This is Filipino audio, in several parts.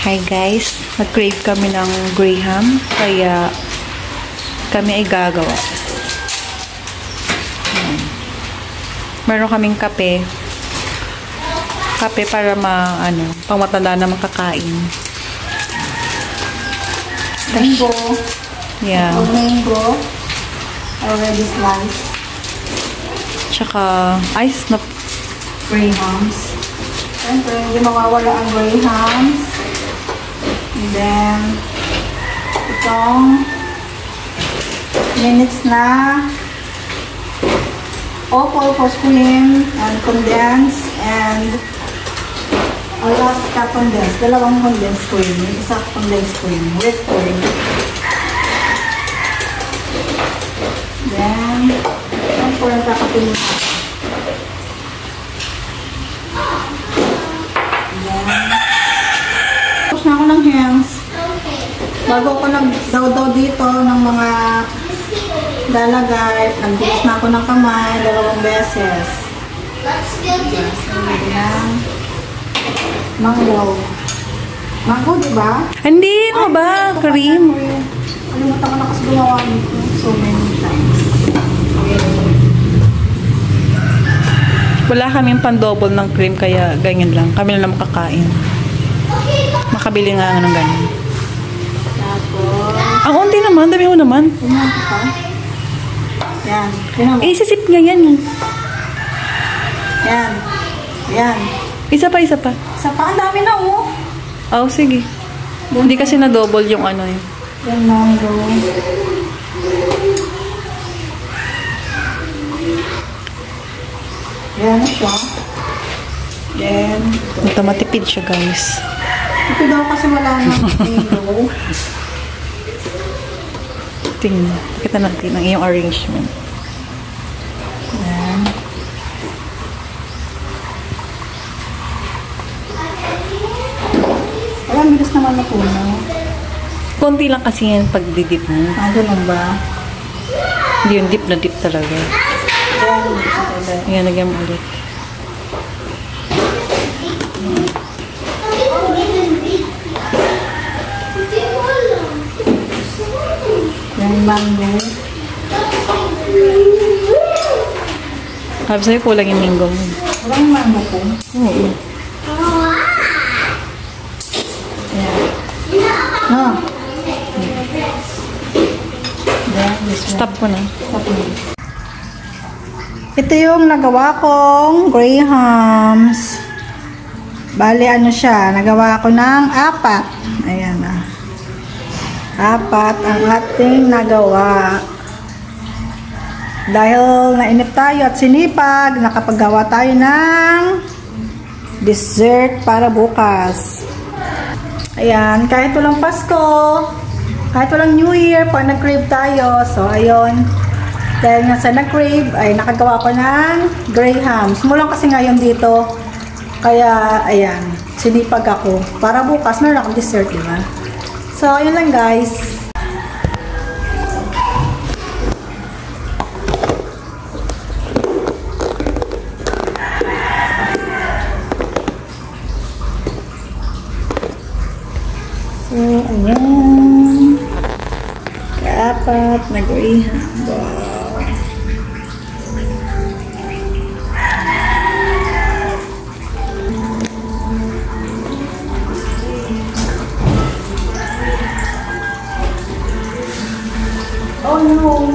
Hi guys, nag-crave kami ng Graham, kaya kami ay gagawa. Meron kaming kape. Kape para pang matanda na makakain. Mango. Yeah. Mango. Already sliced. Tsaka ice na Grahams. Siyempre, hindi mawawala ang Grahams. And then, itong minutes na all-purpose cream and condensed and Alaska condensed. Dalawang condensed cream. Isa condensed cream. Whipped cream. Then, ang po yung kakapin mo. Tapos na ako ng hands. Bago ako nagdaw-daw dito ng mga lalagay, nagbukas na ako ng kamay 2 beses. Mango. Mango, di ba? Hindi, ano ba? Cream. Alimutan ko na kasi gumawa nito so many times. Wala kaming pan-double ng cream, kaya ganyan lang. Kami na lang makakain. Makabili nga ng ganyan. Tapos, Ang unti naman, dami ko naman. kumain pa. Yan. Tinan mo. Isisip nga yan. Yan. Yan. Isa pa. Isa pa, ang dami na oh. Oh, sige. Hindi kasi na-double yung ano eh. Yan, mango. Yan siya. Then, Ito, matipid siya, guys. ito daw kasi wala na mango. Tingnan. Pakita natin ang iyong arrangement. Yan. Alam, bilis naman na puno. Konti lang kasi yan pag-dip mo. Ganun ba? Hindi yung dip na dip talaga. Yan. Ayan, nagyan mo ulit. Yan, mango. Sabi sa'yo, kulang yung mango mo. Walang mango po. Oo. Ah. Yan, this one. Stop ko na. Ito yung nagawa kong Grahams. Bali, ano siya? Nagawa ko ng 4. Ayan na. 4 ang ating nagawa. Dahil nainip tayo at sinipag, nakapagawa tayo ng dessert para bukas. Ayan, kahit walang Pasko, kahit walang New Year, pag nag-crave tayo. So, ayun. Dahil nga sa nag-crave, ay nakagawa ko ng Grahams. Mulang kasi ngayon dito. Kaya, ayan, sinipag ako. Para bukas, meron akong dessert, diba? So, ayun lang guys. So, ayan. 4 na Graham. Wow. Oh no.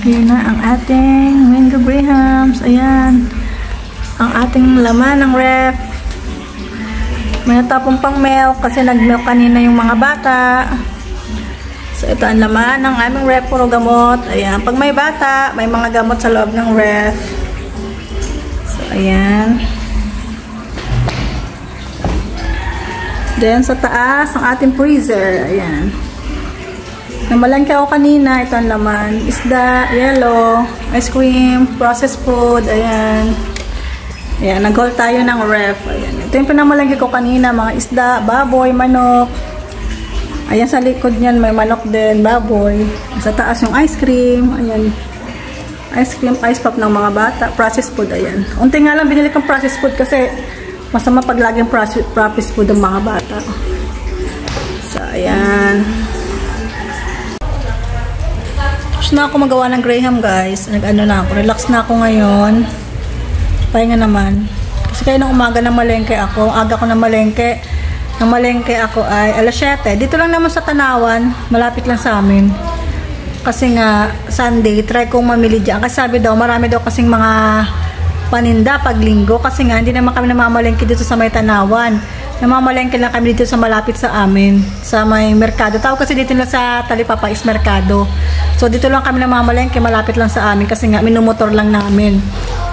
Ayan na ang ating mango Grahams. Ayan. Ang ating laman ng ref. May natapong pang milk kasi nag-milk kanina yung mga bata. So, ito ang laman ng aming ref. Puro gamot. Ayan. Pag may bata, may mga gamot sa loob ng ref. So, ayan. Then, sa taas, ang ating freezer. Ayan. Namalengke ako kanina. Ito ang laman. Isda, yellow, ice cream, processed food. Ayan. Ayan, nag-haul tayo ng ref. Ayan. Ito yung pinamalengke ko kanina. Mga isda, baboy, manok. Ayan sa likod niyan, may manok din, baboy. Sa taas yung ice cream. Ayan. Ice cream, ice pop ng mga bata. Processed food, ayan. Unti nga lang binili kong processed food kasi masama pag laging processed food ng mga bata. So, ayan. Tapos na ako magawa ng Graham, guys. Nag-ano na ako. Relax na ako ngayon. Pahinga naman. Kasi kayo ng umaga na malengke ako. Aga ko na malengke. Nang malengke ako ay alas 7. Dito lang naman sa Tanawan. Malapit lang sa amin. Kasi nga, Sunday, try kong mamili dyan. Kasi sabi daw, marami daw kasing mga paninda pag linggo. Kasi nga, hindi naman kami namamalengke dito sa may Tanawan. Namamalengke lang kami dito sa malapit sa amin. Sa may merkado. Tawag kasi dito lang sa Talipapa is merkado. So, dito lang kami namamalengke. Malapit lang sa amin. Kasi nga, minumotor lang namin.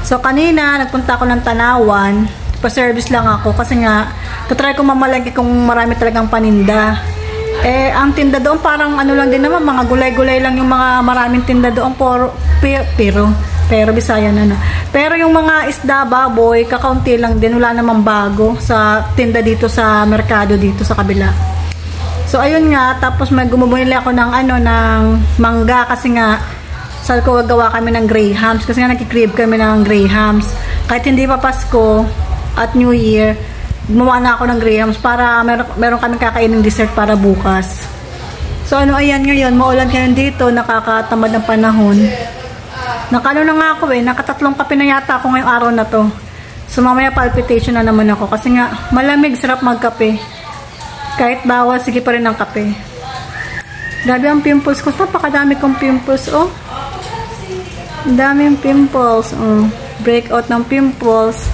So, kanina, nagpunta ako ng Tanawan. Pa-service lang ako. Kasi nga, try kong mamalengke kung marami talagang paninda. Eh, ang tinda doon parang ano lang din naman, mga gulay-gulay lang yung mga maraming tinda doon. Pero Bisaya na. Pero yung mga isda, baboy, kakaunti lang din. Wala namang bago sa tinda dito sa merkado dito sa kabila. So, ayun nga. Tapos may gumubunili ako ng ng mangga kasi nga sal ko gagawa kami ng grahams. Kasi nga nagkikrib kami ng grahams. Kahit hindi pa Pasko at New Year, gumawa na ako ng grahams para meron kami kakainin dessert para bukas. So, ayan ngayon. Maulan ngayon dito. Nakakatamad ng panahon. Nakano na nga ako nakatatlong kape na yata ako ngayong araw na to. So mamaya palpitation na naman ako kasi nga malamig, sarap magkape. Kahit bawal, sige pa rin ang kape. Grabe ang pimples ko. Napakadami kong pimples, oh. Daming pimples, oh. Breakout ng pimples.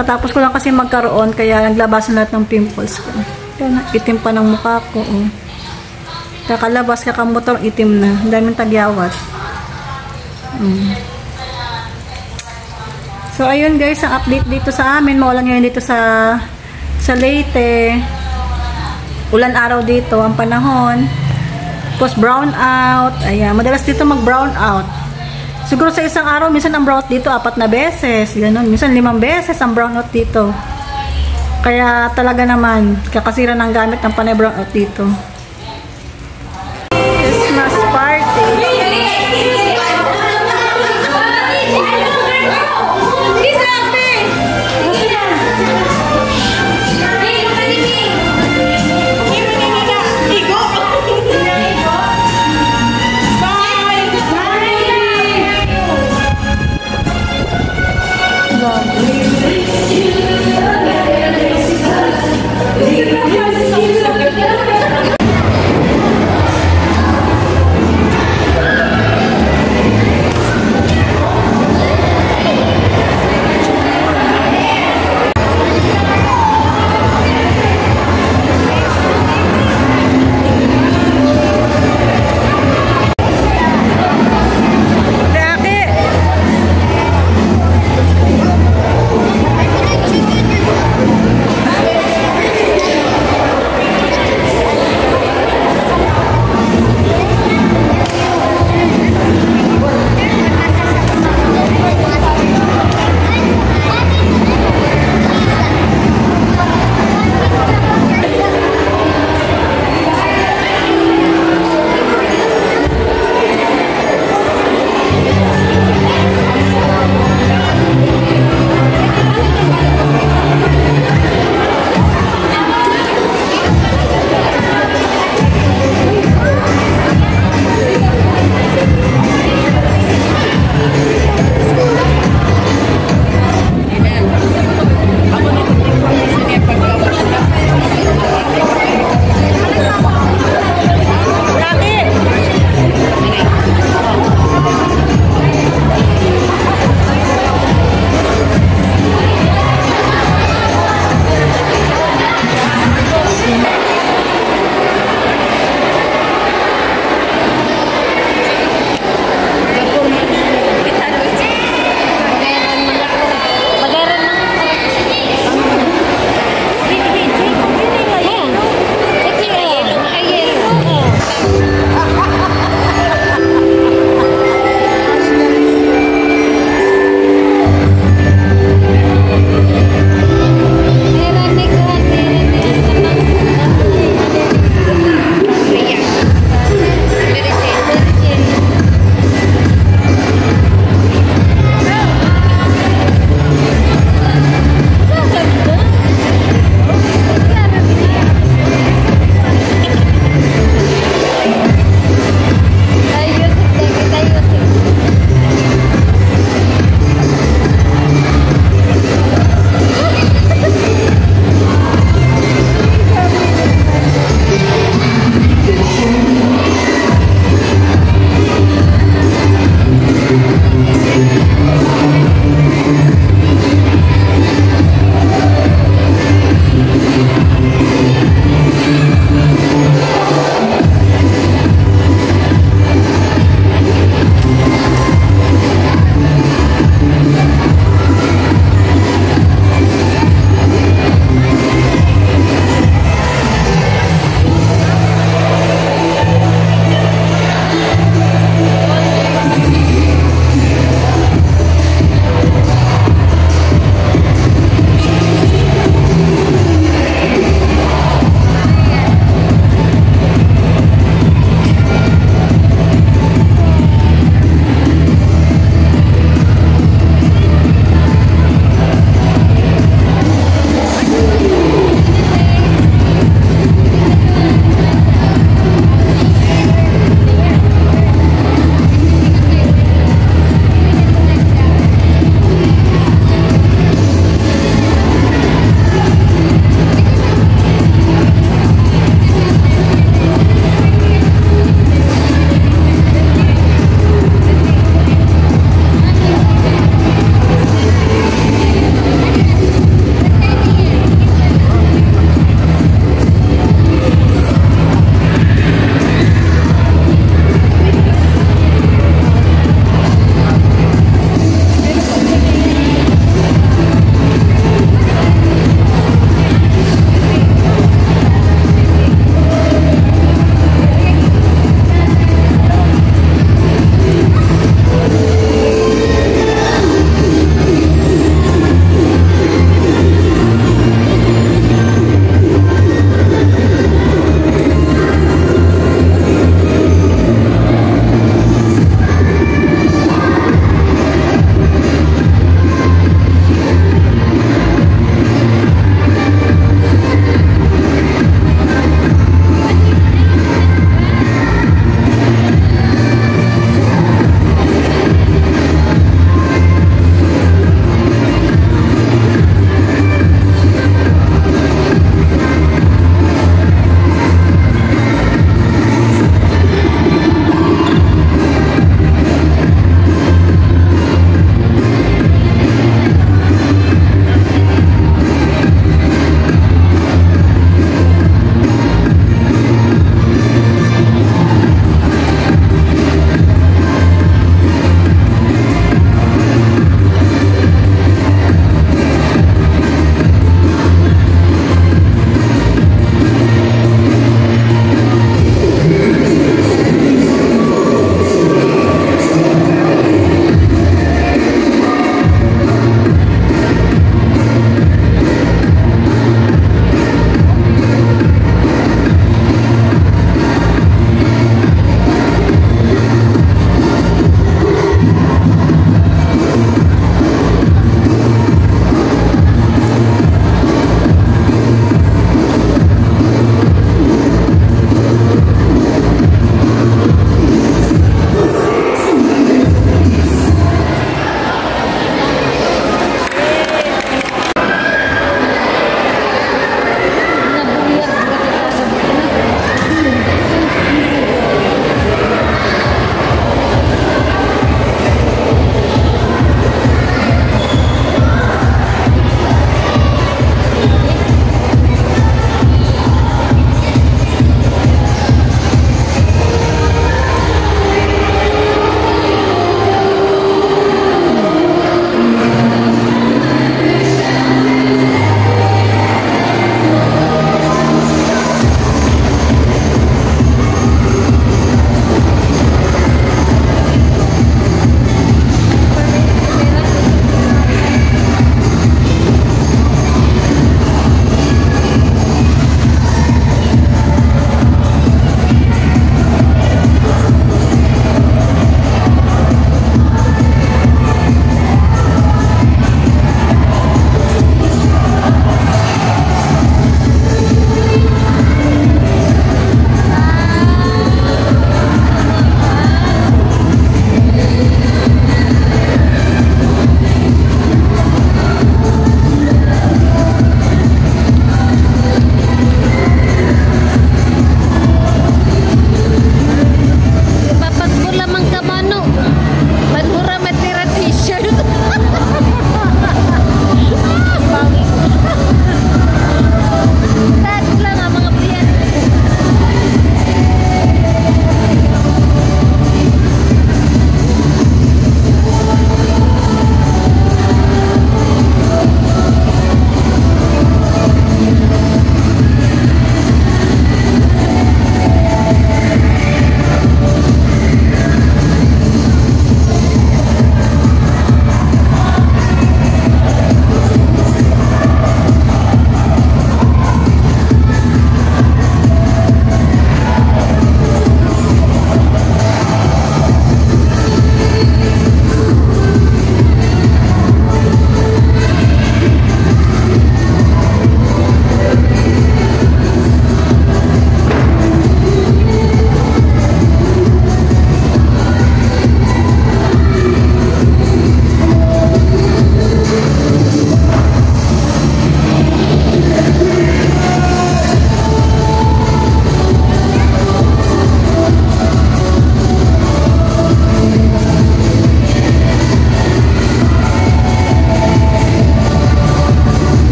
Patapos ko lang kasi magkaroon kaya naglabasan lahat ng pimples ko. Kaya itim pa ng mukha ko, oh. Kakalabas, kakamotor, itim na. Daming tagyawat. So ayun guys, ang update dito sa amin. Maulan ngayon dito sa Leyte. Ulan araw dito ang panahon. Tapos brown out. Ayan, madalas dito mag brown out. Siguro sa isang araw minsan ang brown out dito 4 na beses, ganun. Minsan 5 beses ang brown out dito. Kaya talaga naman kakasira ng gamit ng panay brown out dito.